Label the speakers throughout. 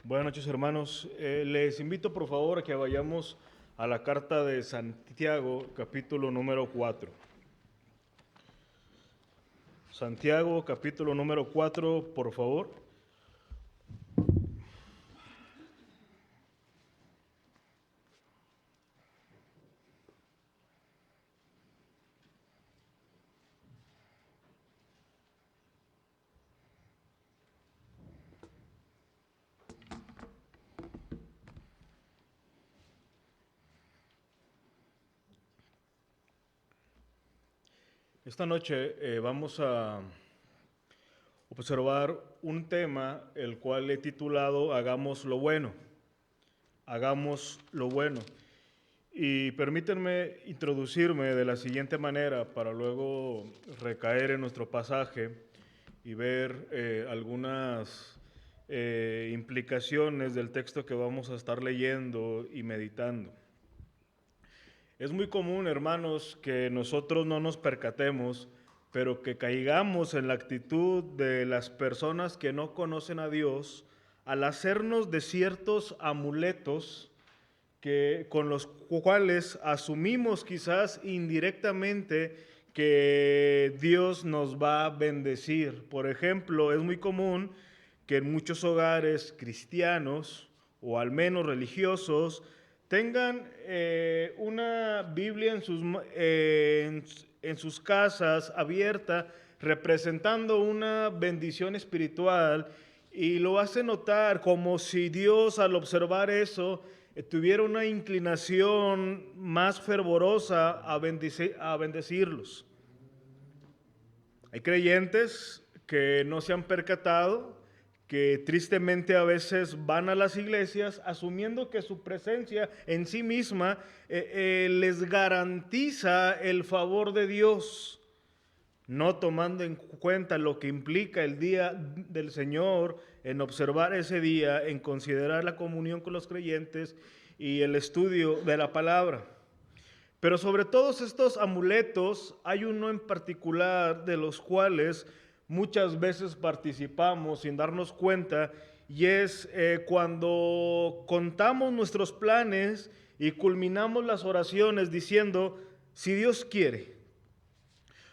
Speaker 1: Buenas noches, hermanos. Les invito por favor a que vayamos a la carta de Santiago, capítulo número 4. Santiago, capítulo número 4, por favor. Esta noche vamos a observar un tema el cual he titulado Hagamos lo bueno. Hagamos lo bueno. Y permítanme introducirme de la siguiente manera para luego recaer en nuestro pasaje y ver algunas implicaciones del texto que vamos a estar leyendo y meditando. Es muy común, hermanos, que nosotros no nos percatemos, pero que caigamos en la actitud de las personas que no conocen a Dios al hacernos de ciertos amuletos con los cuales asumimos quizás indirectamente que Dios nos va a bendecir. Por ejemplo, es muy común que en muchos hogares cristianos o al menos religiosos tengan una Biblia en sus casas abierta representando una bendición espiritual y lo hace notar como si Dios al observar eso tuviera una inclinación más fervorosa a bendecirlos. Hay creyentes que no se han percatado, que tristemente a veces van a las iglesias asumiendo que su presencia en sí misma les garantiza el favor de Dios, no tomando en cuenta lo que implica el día del Señor, en observar ese día, en considerar la comunión con los creyentes y el estudio de la palabra. Pero sobre todos estos amuletos hay uno en particular de los cuales muchas veces participamos sin darnos cuenta, y es cuando contamos nuestros planes y culminamos las oraciones diciendo, si Dios quiere.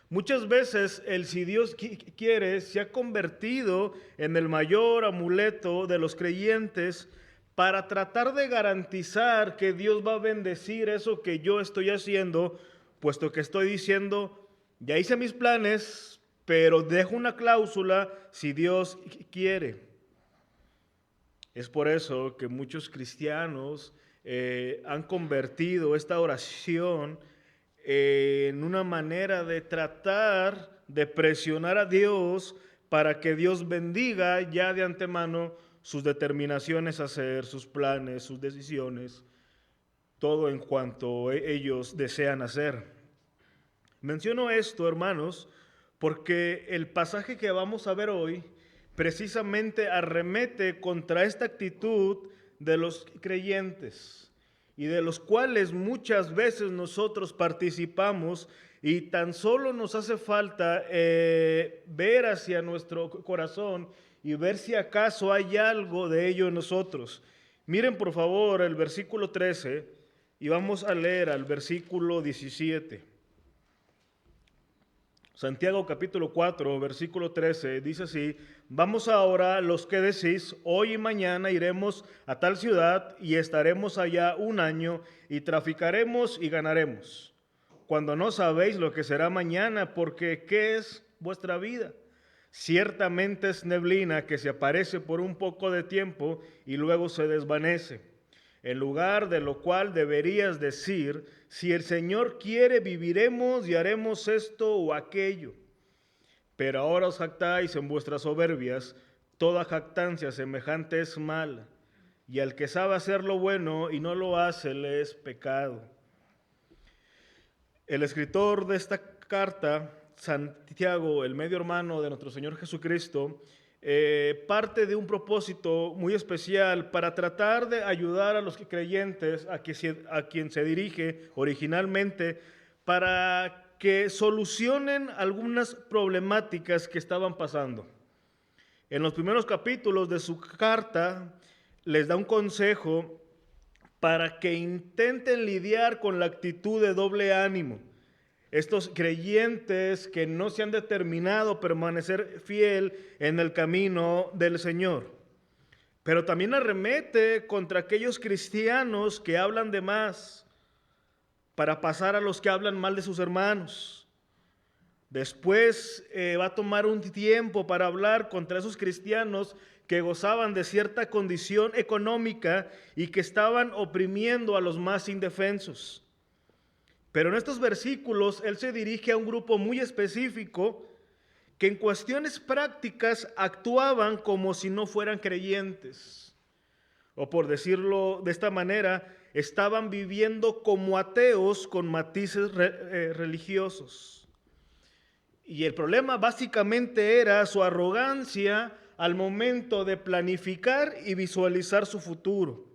Speaker 1: Muchas veces el si Dios quiere se ha convertido en el mayor amuleto de los creyentes para tratar de garantizar que Dios va a bendecir eso que yo estoy haciendo, puesto que estoy diciendo, ya hice mis planes, pero dejo una cláusula si Dios quiere. Es por eso que muchos cristianos han convertido esta oración en una manera de tratar de presionar a Dios para que Dios bendiga ya de antemano sus determinaciones a hacer, sus planes, sus decisiones, todo en cuanto ellos desean hacer. Menciono esto, hermanos, porque el pasaje que vamos a ver hoy precisamente arremete contra esta actitud de los creyentes y de los cuales muchas veces nosotros participamos, y tan solo nos hace falta ver hacia nuestro corazón y ver si acaso hay algo de ello en nosotros. Miren por favor el versículo 13 y vamos a leer al versículo 17. Santiago capítulo 4, versículo 13, dice así: vamos ahora los que decís, hoy y mañana iremos a tal ciudad y estaremos allá un año y traficaremos y ganaremos, cuando no sabéis lo que será mañana, porque ¿qué es vuestra vida? Ciertamente es neblina que se aparece por un poco de tiempo y luego se desvanece. En lugar de lo cual deberías decir, si el Señor quiere, viviremos y haremos esto o aquello. Pero ahora os jactáis en vuestras soberbias, toda jactancia semejante es mala, y al que sabe hacer lo bueno y no lo hace, le es pecado. El escritor de esta carta, Santiago, el medio hermano de nuestro Señor Jesucristo, parte de un propósito muy especial para tratar de ayudar a los creyentes a quien se dirige originalmente, para que solucionen algunas problemáticas que estaban pasando. En los primeros capítulos de su carta, les da un consejo para que intenten lidiar con la actitud de doble ánimo. Estos creyentes que no se han determinado a permanecer fiel en el camino del Señor. Pero también arremete contra aquellos cristianos que hablan de más para pasar a los que hablan mal de sus hermanos. Después va a tomar un tiempo para hablar contra esos cristianos que gozaban de cierta condición económica y que estaban oprimiendo a los más indefensos. Pero en estos versículos él se dirige a un grupo muy específico que en cuestiones prácticas actuaban como si no fueran creyentes. O por decirlo de esta manera, estaban viviendo como ateos con matices religiosos. Y el problema básicamente era su arrogancia al momento de planificar y visualizar su futuro.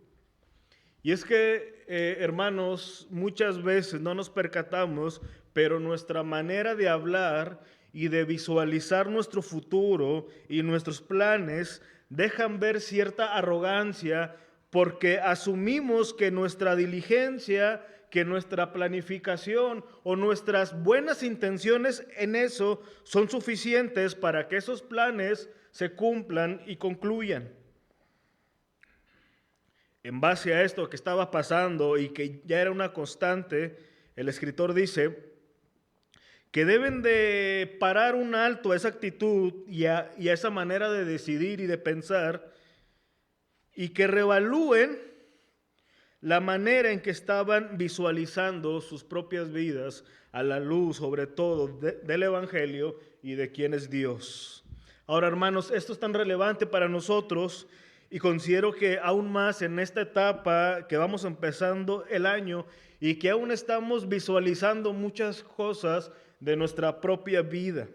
Speaker 1: Y es que, hermanos, muchas veces no nos percatamos, pero nuestra manera de hablar y de visualizar nuestro futuro y nuestros planes dejan ver cierta arrogancia porque asumimos que nuestra diligencia, que nuestra planificación o nuestras buenas intenciones en eso son suficientes para que esos planes se cumplan y concluyan. En base a esto que estaba pasando y que ya era una constante, el escritor dice que deben de parar un alto a esa actitud y a esa manera de decidir y de pensar y que reevalúen la manera en que estaban visualizando sus propias vidas a la luz, sobre todo, del Evangelio y de quién es Dios. Ahora, hermanos, esto es tan relevante para nosotros y considero que aún más en esta etapa que vamos empezando el año y que aún estamos visualizando muchas cosas de nuestra propia vida.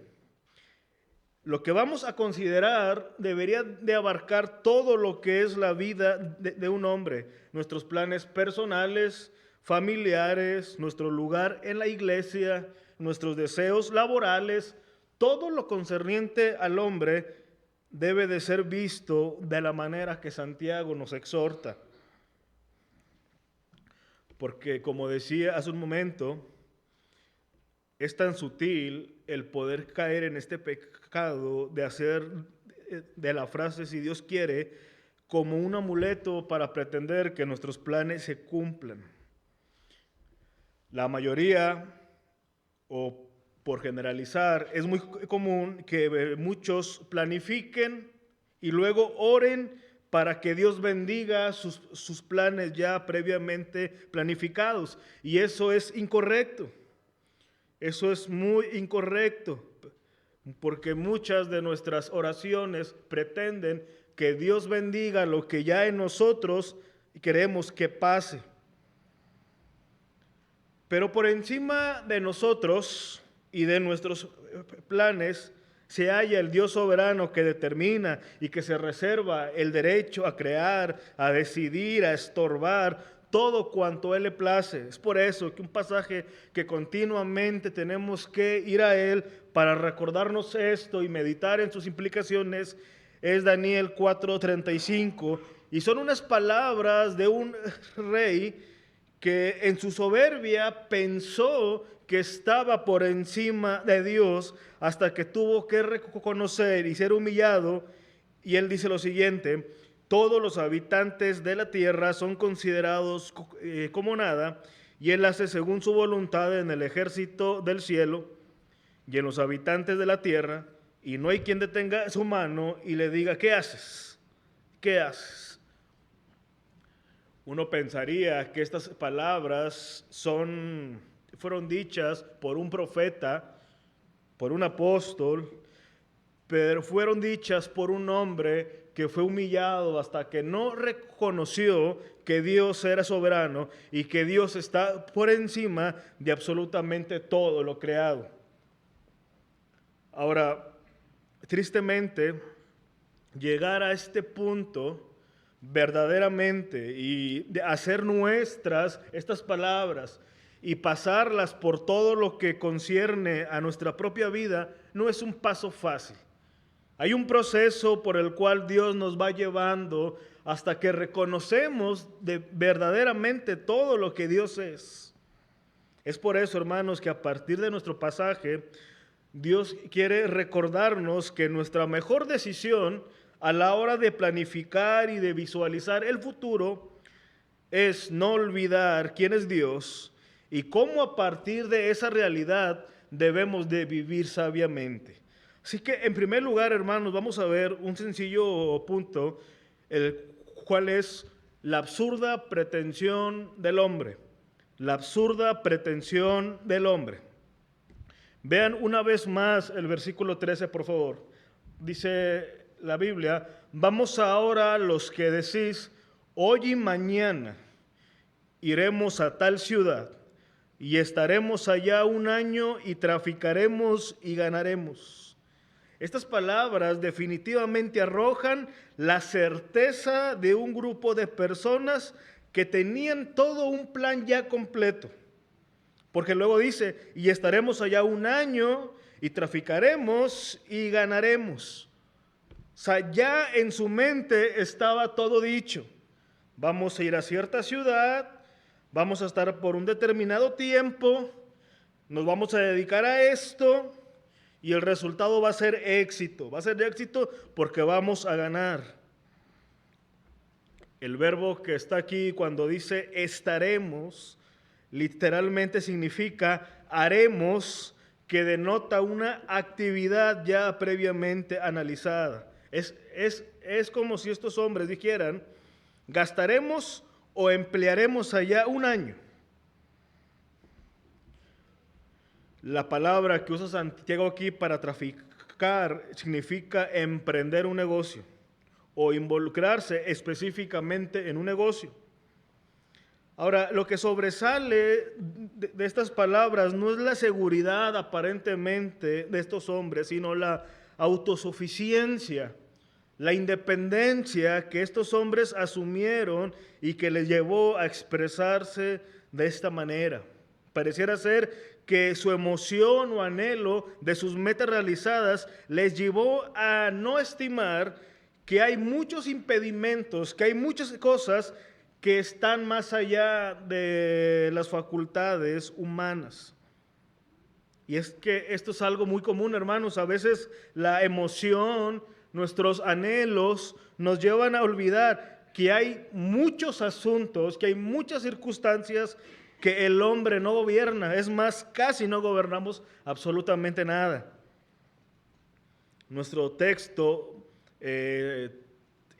Speaker 1: Lo que vamos a considerar debería de abarcar todo lo que es la vida de un hombre, nuestros planes personales, familiares, nuestro lugar en la iglesia, nuestros deseos laborales, todo lo concerniente al hombre debe de ser visto de la manera que Santiago nos exhorta. Porque como decía hace un momento, es tan sutil el poder caer en este pecado de hacer de la frase "si Dios quiere" como un amuleto para pretender que nuestros planes se cumplan. La mayoría, o por generalizar, es muy común que muchos planifiquen y luego oren para que Dios bendiga sus planes ya previamente planificados. Y eso es incorrecto. Eso es muy incorrecto, porque muchas de nuestras oraciones pretenden que Dios bendiga lo que ya en nosotros queremos que pase. Pero por encima de nosotros y de nuestros planes se halla el Dios soberano que determina y que se reserva el derecho a crear, a decidir, a estorbar todo cuanto a Él le place. Es por eso que un pasaje que continuamente tenemos que ir a Él para recordarnos esto y meditar en sus implicaciones es Daniel 4:35, y son unas palabras de un rey que en su soberbia pensó que estaba por encima de Dios hasta que tuvo que reconocer y ser humillado, y él dice lo siguiente: todos los habitantes de la tierra son considerados como nada, y Él hace según su voluntad en el ejército del cielo y en los habitantes de la tierra, y no hay quien detenga su mano y le diga: ¿qué haces? ¿Qué haces? Uno pensaría que estas palabras fueron dichas por un profeta, por un apóstol, pero fueron dichas por un hombre que fue humillado hasta que no reconoció que Dios era soberano y que Dios está por encima de absolutamente todo lo creado. Ahora, tristemente, llegar a este punto verdaderamente y de hacer nuestras estas palabras y pasarlas por todo lo que concierne a nuestra propia vida no es un paso fácil. Hay un proceso por el cual Dios nos va llevando hasta que reconocemos verdaderamente todo lo que Dios es. Es por eso, hermanos, que a partir de nuestro pasaje, Dios quiere recordarnos que nuestra mejor decisión a la hora de planificar y de visualizar el futuro es no olvidar quién es Dios y cómo a partir de esa realidad debemos de vivir sabiamente. Así que en primer lugar, hermanos, vamos a ver un sencillo punto, el cual es la absurda pretensión del hombre. La absurda pretensión del hombre. Vean una vez más el versículo 13, por favor. Dice la Biblia: vamos ahora los que decís, hoy y mañana iremos a tal ciudad y estaremos allá un año y traficaremos y ganaremos. Estas palabras definitivamente arrojan la certeza de un grupo de personas que tenían todo un plan ya completo. Porque luego dice, y estaremos allá un año y traficaremos y ganaremos. O sea, ya en su mente estaba todo dicho. Vamos a ir a cierta ciudad, vamos a estar por un determinado tiempo, nos vamos a dedicar a esto y el resultado va a ser éxito. Va a ser éxito porque vamos a ganar. El verbo que está aquí cuando dice estaremos, literalmente significa haremos, que denota una actividad ya previamente analizada. Es como si estos hombres dijeran, gastaremos o emplearemos allá un año. La palabra que usa Santiago aquí para traficar significa emprender un negocio o involucrarse específicamente en un negocio. Ahora, lo que sobresale de estas palabras no es la seguridad aparentemente de estos hombres, sino la autosuficiencia, la independencia que estos hombres asumieron y que les llevó a expresarse de esta manera. Pareciera ser que su emoción o anhelo de sus metas realizadas les llevó a no estimar que hay muchos impedimentos, que hay muchas cosas que están más allá de las facultades humanas. Y es que esto es algo muy común, hermanos. A veces la emoción, nuestros anhelos nos llevan a olvidar que hay muchos asuntos, que hay muchas circunstancias que el hombre no gobierna. Es más, casi no gobernamos absolutamente nada. Nuestro texto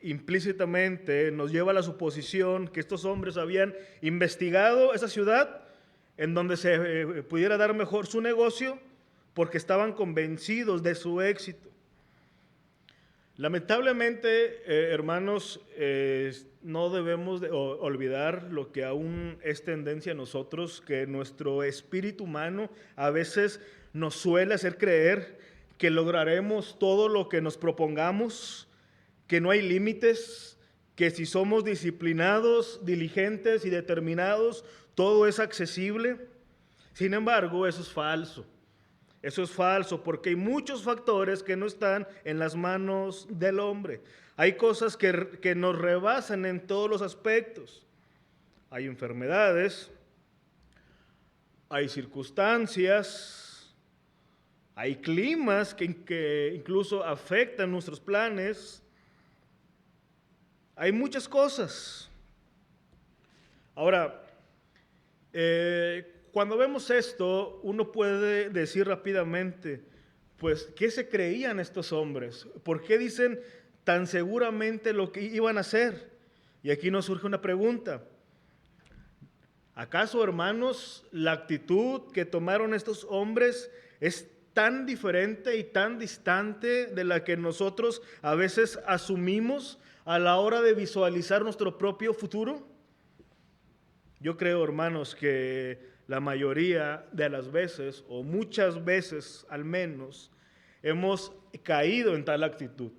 Speaker 1: implícitamente nos lleva a la suposición que estos hombres habían investigado esa ciudad en donde se pudiera dar mejor su negocio porque estaban convencidos de su éxito. Lamentablemente, hermanos, no debemos de olvidar lo que aún es tendencia a nosotros, que nuestro espíritu humano a veces nos suele hacer creer que lograremos todo lo que nos propongamos, que no hay límites, que si somos disciplinados, diligentes y determinados, todo es accesible. Sin embargo, eso es falso. Eso es falso porque hay muchos factores que no están en las manos del hombre. Hay cosas que nos rebasan en todos los aspectos. Hay enfermedades, hay circunstancias, hay climas que incluso afectan nuestros planes. Hay muchas cosas. Ahora, cuando vemos esto, uno puede decir rápidamente, pues, ¿qué se creían estos hombres? ¿Por qué dicen tan seguramente lo que iban a hacer? Y aquí nos surge una pregunta. ¿Acaso, hermanos, la actitud que tomaron estos hombres es tan diferente y tan distante de la que nosotros a veces asumimos a la hora de visualizar nuestro propio futuro? Yo creo, hermanos, que la mayoría de las veces, o muchas veces al menos, hemos caído en tal actitud.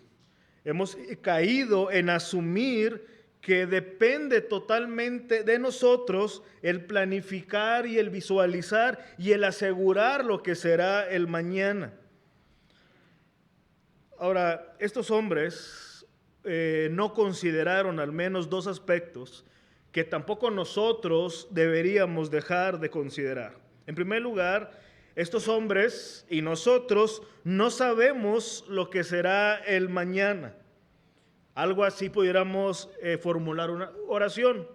Speaker 1: Hemos caído en asumir que depende totalmente de nosotros el planificar y el visualizar y el asegurar lo que será el mañana. Ahora, estos hombres no consideraron al menos dos aspectos que tampoco nosotros deberíamos dejar de considerar. En primer lugar, estos hombres y nosotros no sabemos lo que será el mañana. Algo así pudiéramos formular una oración.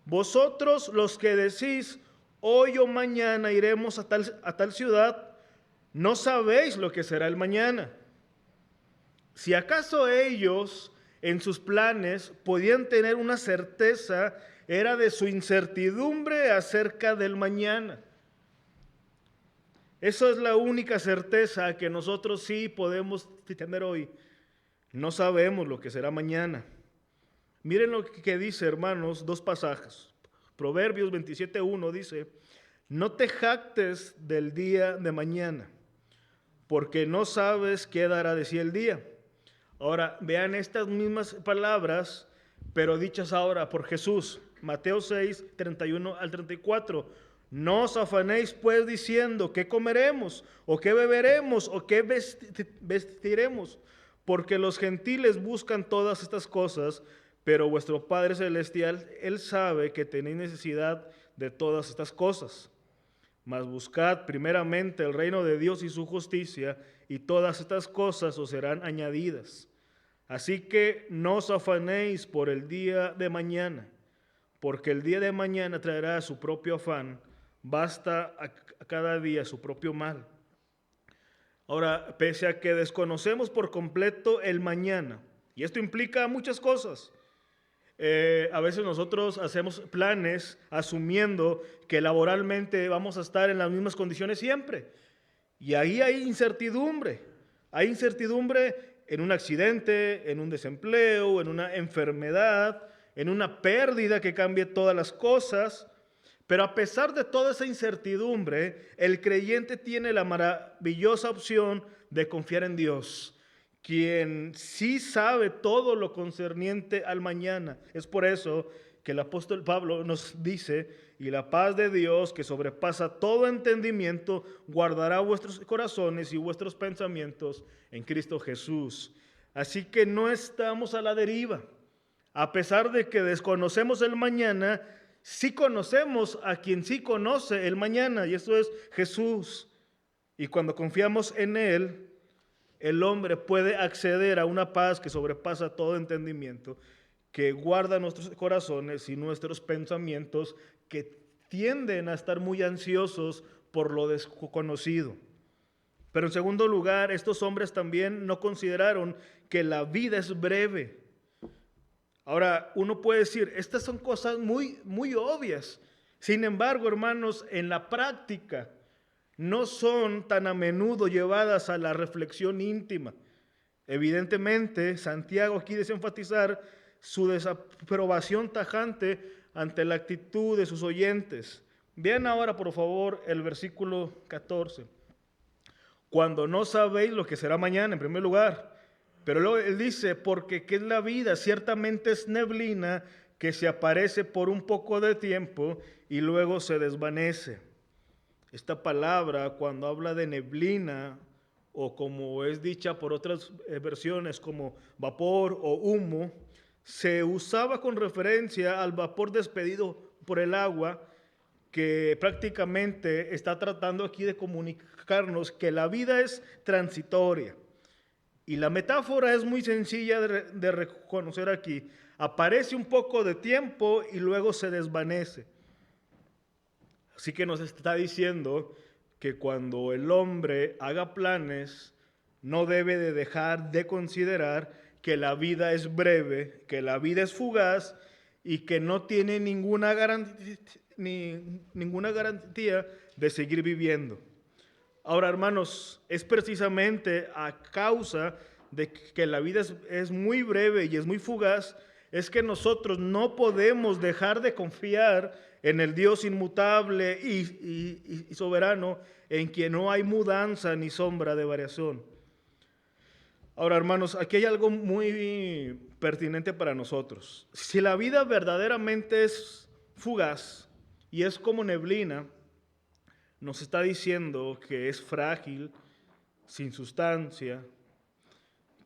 Speaker 1: Vosotros los que decís, hoy o mañana iremos a tal ciudad, no sabéis lo que será el mañana. Si acaso ellos en sus planes podían tener una certeza, era de su incertidumbre acerca del mañana. Esa es la única certeza que nosotros sí podemos tener hoy. No sabemos lo que será mañana. Miren lo que dice, hermanos, dos pasajes. Proverbios 27:1 dice, no te jactes del día de mañana, porque no sabes qué dará de sí el día. Ahora, vean estas mismas palabras, pero dichas ahora por Jesús. Mateo 6:31-34. No os afanéis pues diciendo, ¿qué comeremos? ¿O qué beberemos? ¿O qué vestiremos? Porque los gentiles buscan todas estas cosas, pero vuestro Padre Celestial, Él sabe que tenéis necesidad de todas estas cosas. Mas buscad primeramente el reino de Dios y su justicia, y todas estas cosas os serán añadidas. Así que no os afanéis por el día de mañana, porque el día de mañana traerá su propio afán. Basta a cada día su propio mal. Ahora, pese a que desconocemos por completo el mañana, y esto implica muchas cosas, a veces nosotros hacemos planes asumiendo que laboralmente vamos a estar en las mismas condiciones siempre. Y ahí hay incertidumbre. Hay incertidumbre en un accidente, en un desempleo, en una enfermedad, en una pérdida que cambie todas las cosas. Pero a pesar de toda esa incertidumbre, el creyente tiene la maravillosa opción de confiar en Dios, quien sí sabe todo lo concerniente al mañana. Es por eso que el apóstol Pablo nos dice, y la paz de Dios, que sobrepasa todo entendimiento, guardará vuestros corazones y vuestros pensamientos en Cristo Jesús. Así que no estamos a la deriva. A pesar de que desconocemos el mañana, sí conocemos a quien sí conoce el mañana, y eso es Jesús. Y cuando confiamos en Él, el hombre puede acceder a una paz que sobrepasa todo entendimiento, que guarda nuestros corazones y nuestros pensamientos, que tienden a estar muy ansiosos por lo desconocido. Pero en segundo lugar, estos hombres también no consideraron que la vida es breve. Ahora, uno puede decir, estas son cosas muy, muy obvias. Sin embargo, hermanos, en la práctica no son tan a menudo llevadas a la reflexión íntima. Evidentemente, Santiago aquí desea enfatizar su desaprobación tajante ante la actitud de sus oyentes. Vean ahora, por favor, el versículo 14. Cuando no sabéis lo que será mañana, en primer lugar. Pero luego él dice, porque ¿qué es la vida? Ciertamente es neblina que se aparece por un poco de tiempo y luego se desvanece. Esta palabra, cuando habla de neblina, o como es dicha por otras versiones como vapor o humo, se usaba con referencia al vapor despedido por el agua, que prácticamente está tratando aquí de comunicarnos que la vida es transitoria. Y la metáfora es muy sencilla de reconocer aquí. Aparece un poco de tiempo y luego se desvanece. Así que nos está diciendo que cuando el hombre haga planes, no debe de dejar de considerar que la vida es breve, que la vida es fugaz y que no tiene ninguna garantía de seguir viviendo. Ahora, hermanos, es precisamente a causa de que la vida es muy breve y es muy fugaz, es que nosotros no podemos dejar de confiar en el Dios inmutable y soberano, en quien no hay mudanza ni sombra de variación. Ahora, hermanos, aquí hay algo muy pertinente para nosotros. Si la vida verdaderamente es fugaz y es como neblina, nos está diciendo que es frágil, sin sustancia,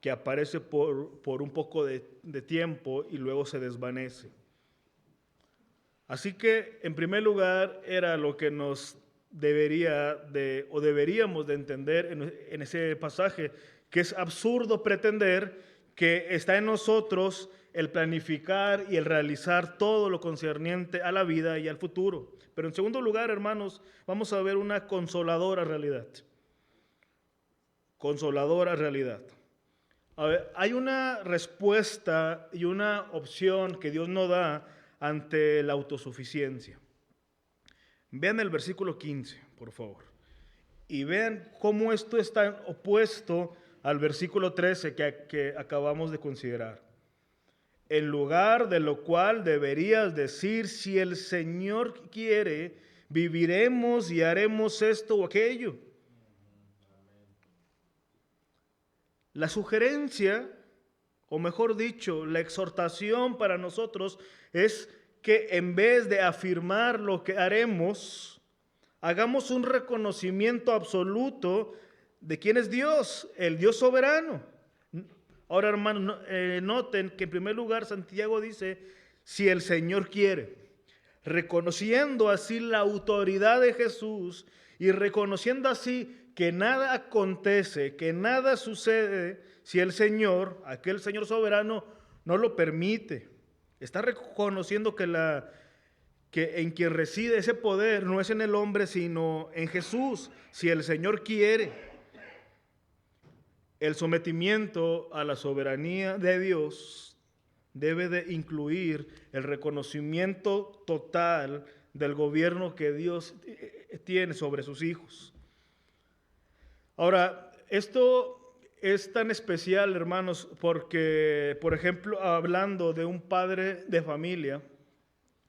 Speaker 1: que aparece por un poco de tiempo y luego se desvanece. Así que, en primer lugar, era lo que nos deberíamos de entender en ese pasaje, que es absurdo pretender que está en nosotros el planificar y el realizar todo lo concerniente a la vida y al futuro. Pero en segundo lugar, hermanos, vamos a ver una consoladora realidad. Consoladora realidad. A ver, hay una respuesta y una opción que Dios nos da ante la autosuficiencia. Vean el versículo 15, por favor. Y vean cómo esto está opuesto al versículo 13 que acabamos de considerar. En lugar de lo cual deberías decir, si el Señor quiere, viviremos y haremos esto o aquello. La sugerencia, o mejor dicho, la exhortación para nosotros es que en vez de afirmar lo que haremos, hagamos un reconocimiento absoluto de quién es Dios, el Dios soberano. Ahora, hermanos, noten que en primer lugar Santiago dice, si el Señor quiere, reconociendo así la autoridad de Jesús y reconociendo así que nada acontece, que nada sucede si el Señor, aquel Señor soberano, no lo permite. Está reconociendo que en quien reside ese poder no es en el hombre, sino en Jesús, si el Señor quiere. El sometimiento a la soberanía de Dios debe de incluir el reconocimiento total del gobierno que Dios tiene sobre sus hijos. Ahora, esto es tan especial, hermanos, porque, por ejemplo, hablando de un padre de familia,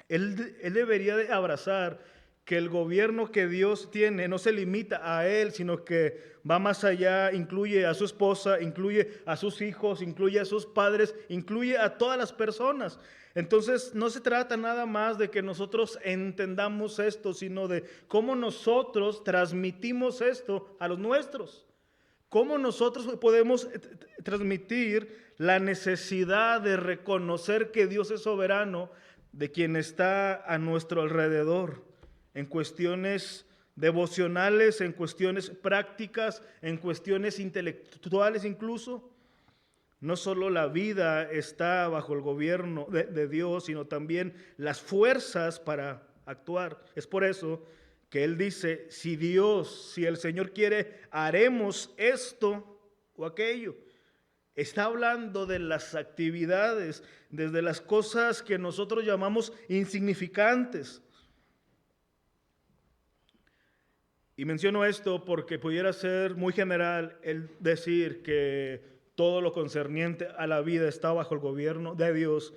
Speaker 1: él debería de abrazar que el gobierno que Dios tiene no se limita a él, sino que va más allá, incluye a su esposa, incluye a sus hijos, incluye a sus padres, incluye a todas las personas. Entonces no se trata nada más de que nosotros entendamos esto, sino de cómo nosotros transmitimos esto a los nuestros. Cómo nosotros podemos transmitir la necesidad de reconocer que Dios es soberano de quien está a nuestro alrededor, en cuestiones devocionales, en cuestiones prácticas, en cuestiones intelectuales incluso. No solo la vida está bajo el gobierno de Dios, sino también las fuerzas para actuar. Es por eso que Él dice, si el Señor quiere, haremos esto o aquello. Está hablando de las actividades, desde las cosas que nosotros llamamos insignificantes. Y menciono esto porque pudiera ser muy general el decir que todo lo concerniente a la vida está bajo el gobierno de Dios,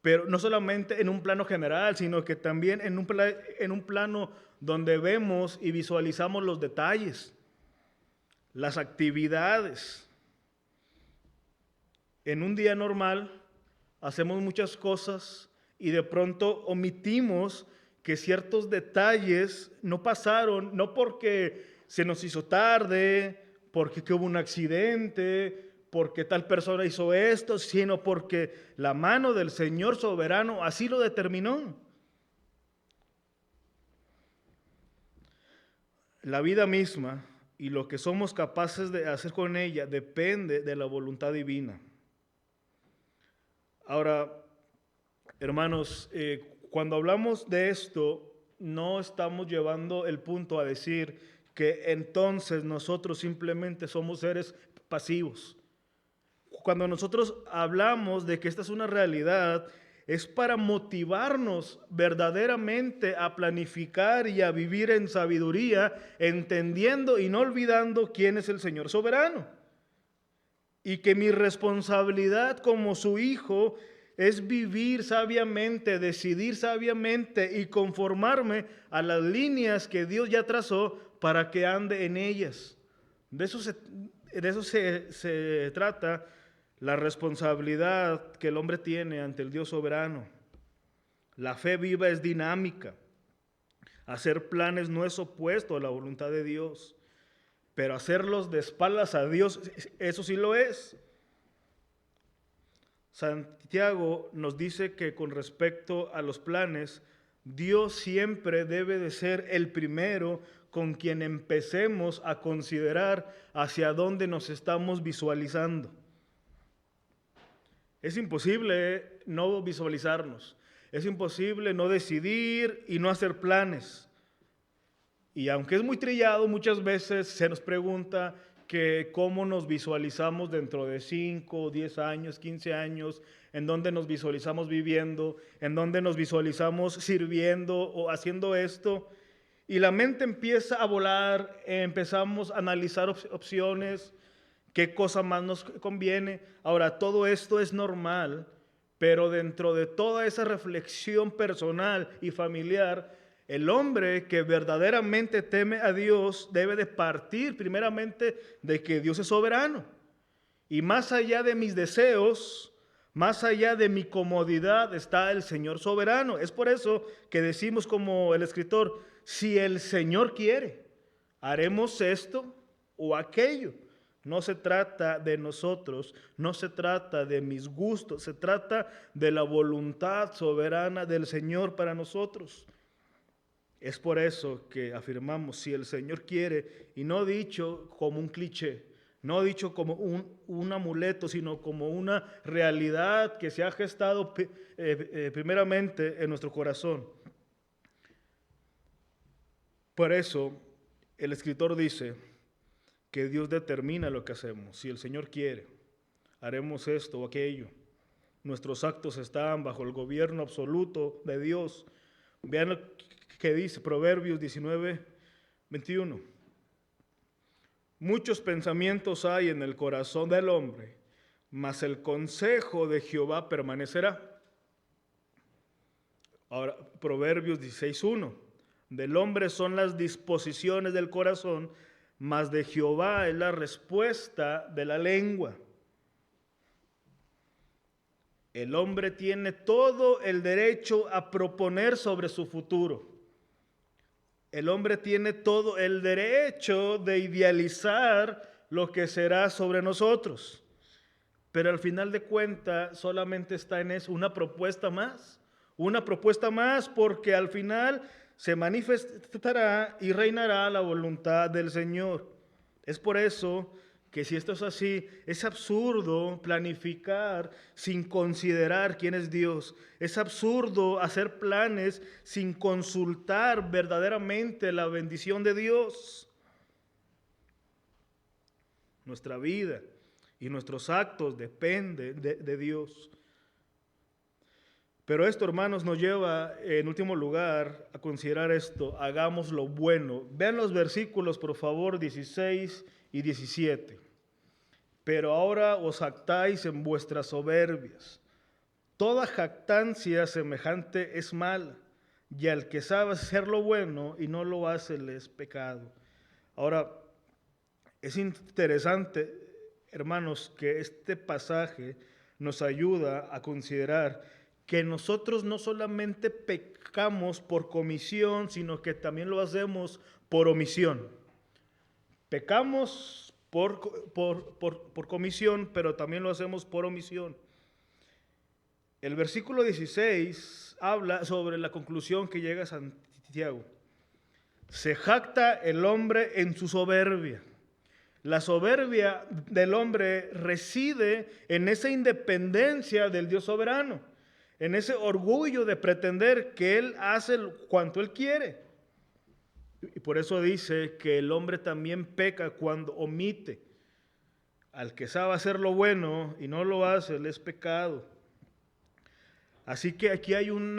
Speaker 1: pero no solamente en un plano general, sino que también en un plano donde vemos y visualizamos los detalles, las actividades. En un día normal hacemos muchas cosas y de pronto omitimos que ciertos detalles no pasaron, no porque se nos hizo tarde, porque hubo un accidente, porque tal persona hizo esto, sino porque la mano del Señor soberano así lo determinó. La vida misma y lo que somos capaces de hacer con ella depende de la voluntad divina. Ahora, hermanos, cuando hablamos de esto, no estamos llevando el punto a decir que entonces nosotros simplemente somos seres pasivos. Cuando nosotros hablamos de que esta es una realidad, es para motivarnos verdaderamente a planificar y a vivir en sabiduría, entendiendo y no olvidando quién es el Señor soberano. Y que mi responsabilidad como su hijo es vivir sabiamente, decidir sabiamente y conformarme a las líneas que Dios ya trazó para que ande en ellas. De eso se trata la responsabilidad que el hombre tiene ante el Dios soberano. La fe viva es dinámica. Hacer planes no es opuesto a la voluntad de Dios, pero hacerlos de espaldas a Dios, eso sí lo es. Santiago nos dice que con respecto a los planes, Dios siempre debe de ser el primero con quien empecemos a considerar hacia dónde nos estamos visualizando. Es imposible no visualizarnos, es imposible no decidir y no hacer planes. Y aunque es muy trillado, muchas veces se nos pregunta que cómo nos visualizamos dentro de 5, 10 años, 15 años, en dónde nos visualizamos viviendo, en dónde nos visualizamos sirviendo o haciendo esto. Y la mente empieza a volar, empezamos a analizar opciones, qué cosa más nos conviene. Ahora, todo esto es normal, pero dentro de toda esa reflexión personal y familiar, el hombre que verdaderamente teme a Dios debe de partir primeramente de que Dios es soberano. Y más allá de mis deseos, más allá de mi comodidad está el Señor soberano. Es por eso que decimos como el escritor, si el Señor quiere, haremos esto o aquello. No se trata de nosotros, no se trata de mis gustos, se trata de la voluntad soberana del Señor para nosotros. Es por eso que afirmamos, si el Señor quiere, y no dicho como un cliché, no dicho como un amuleto, sino como una realidad que se ha gestado primeramente en nuestro corazón. Por eso el escritor dice que Dios determina lo que hacemos. Si el Señor quiere, haremos esto o aquello. Nuestros actos están bajo el gobierno absoluto de Dios. Vean lo que dice Proverbios 19, 21. Muchos pensamientos hay en el corazón del hombre, mas el consejo de Jehová permanecerá. Ahora, Proverbios 16:1. Del hombre son las disposiciones del corazón, mas de Jehová es la respuesta de la lengua. El hombre tiene todo el derecho a proponer sobre su futuro. El hombre tiene todo el derecho de idealizar lo que será sobre nosotros. Pero al final de cuentas solamente está en eso, una propuesta más porque al final se manifestará y reinará la voluntad del Señor. Es por eso que si esto es así, es absurdo planificar sin considerar quién es Dios. Es absurdo hacer planes sin consultar verdaderamente la bendición de Dios. Nuestra vida y nuestros actos dependen de Dios. Pero esto, hermanos, nos lleva, en último lugar, a considerar esto: hagamos lo bueno. Vean los versículos, por favor, 16 y 17. Pero ahora os jactáis en vuestras soberbias. Toda jactancia semejante es mala, y al que sabe hacer lo bueno y no lo hace le es pecado. Ahora, es interesante, hermanos, que este pasaje nos ayuda a considerar que nosotros no solamente pecamos por comisión, sino que también lo hacemos por omisión. Pecamos por comisión, pero también lo hacemos por omisión. El versículo 16 habla sobre la conclusión que llega a Santiago. Se jacta el hombre en su soberbia. La soberbia del hombre reside en esa independencia del Dios soberano, en ese orgullo de pretender que Él hace cuanto Él quiere. Y por eso dice que el hombre también peca cuando omite. Al que sabe hacer lo bueno y no lo hace, le es pecado. Así que aquí hay un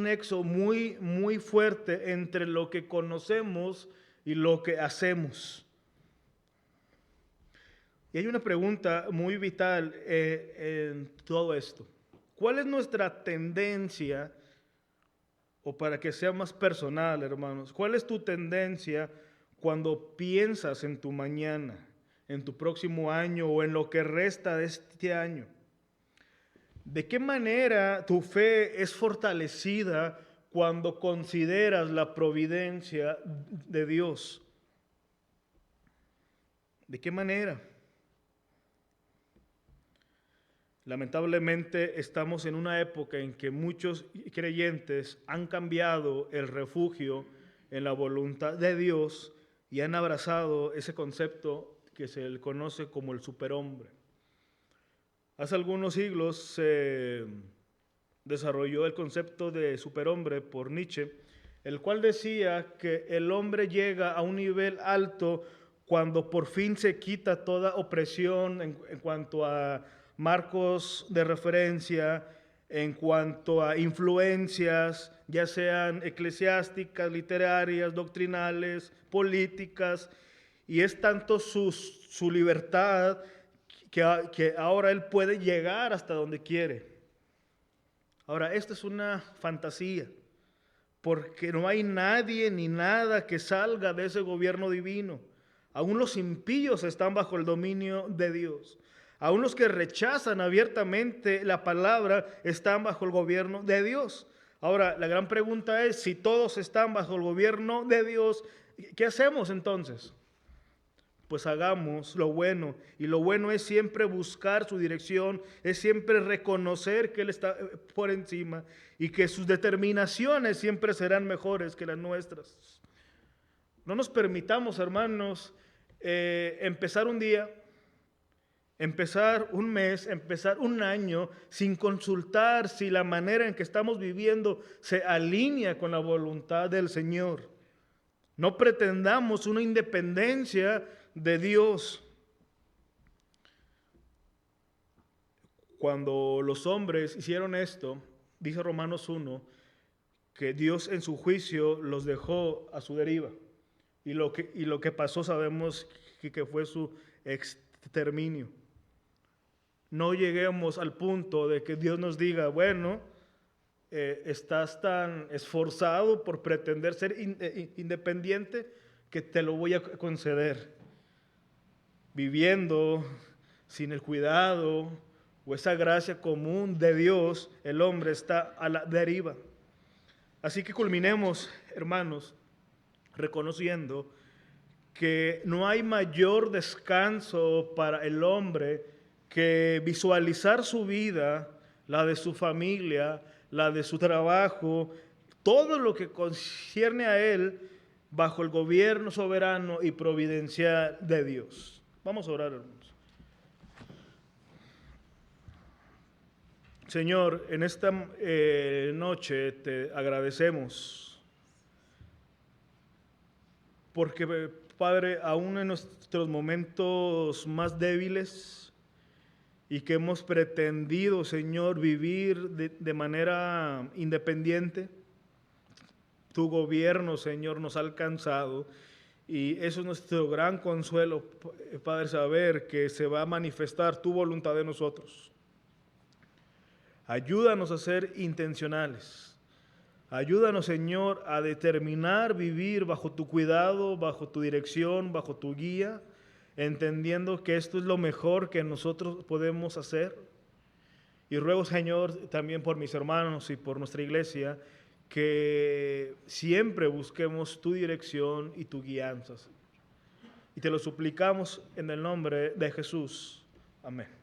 Speaker 1: nexo muy, muy fuerte entre lo que conocemos y lo que hacemos. Y hay una pregunta muy vital en todo esto. ¿Cuál es nuestra tendencia? O para que sea más personal, hermanos, ¿cuál es tu tendencia cuando piensas en tu mañana, en tu próximo año o en lo que resta de este año? ¿De qué manera tu fe es fortalecida cuando consideras la providencia de Dios? ¿De qué manera? Lamentablemente estamos en una época en que muchos creyentes han cambiado el refugio en la voluntad de Dios y han abrazado ese concepto que se le conoce como el superhombre. Hace algunos siglos se desarrolló el concepto de superhombre por Nietzsche, el cual decía que el hombre llega a un nivel alto cuando por fin se quita toda opresión en cuanto a marcos de referencia, en cuanto a influencias, ya sean eclesiásticas, literarias, doctrinales, políticas, y es tanto su libertad que ahora él puede llegar hasta donde quiere. Ahora, esto es una fantasía, porque no hay nadie ni nada que salga de ese gobierno divino. Aún los impíos están bajo el dominio de Dios. Aún los que rechazan abiertamente la palabra están bajo el gobierno de Dios. Ahora, la gran pregunta es, si todos están bajo el gobierno de Dios, ¿qué hacemos entonces? Pues hagamos lo bueno, y lo bueno es siempre buscar su dirección, es siempre reconocer que Él está por encima y que sus determinaciones siempre serán mejores que las nuestras. No nos permitamos, hermanos, empezar un día, empezar un mes, empezar un año sin consultar si la manera en que estamos viviendo se alinea con la voluntad del Señor. No pretendamos una independencia de Dios. Cuando los hombres hicieron esto, dice Romanos 1, que Dios en su juicio los dejó a su deriva. Y lo que pasó sabemos que fue su exterminio. No lleguemos al punto de que Dios nos diga, bueno, estás tan esforzado por pretender ser independiente que te lo voy a conceder. Viviendo sin el cuidado o esa gracia común de Dios, el hombre está a la deriva. Así que culminemos, hermanos, reconociendo que no hay mayor descanso para el hombre que visualizar su vida, la de su familia, la de su trabajo, todo lo que concierne a él bajo el gobierno soberano y providencial de Dios. Vamos a orar, hermanos. Señor, en esta noche te agradecemos porque, Padre, aún en nuestros momentos más débiles y que hemos pretendido, Señor, vivir de manera independiente, tu gobierno, Señor, nos ha alcanzado. Y eso es nuestro gran consuelo, Padre, saber que se va a manifestar tu voluntad en nosotros. Ayúdanos a ser intencionales. Ayúdanos, Señor, a determinar vivir bajo tu cuidado, bajo tu dirección, bajo tu guía, entendiendo que esto es lo mejor que nosotros podemos hacer. Y ruego, Señor, también por mis hermanos y por nuestra iglesia, que siempre busquemos tu dirección y tu guianza. Y te lo suplicamos en el nombre de Jesús. Amén.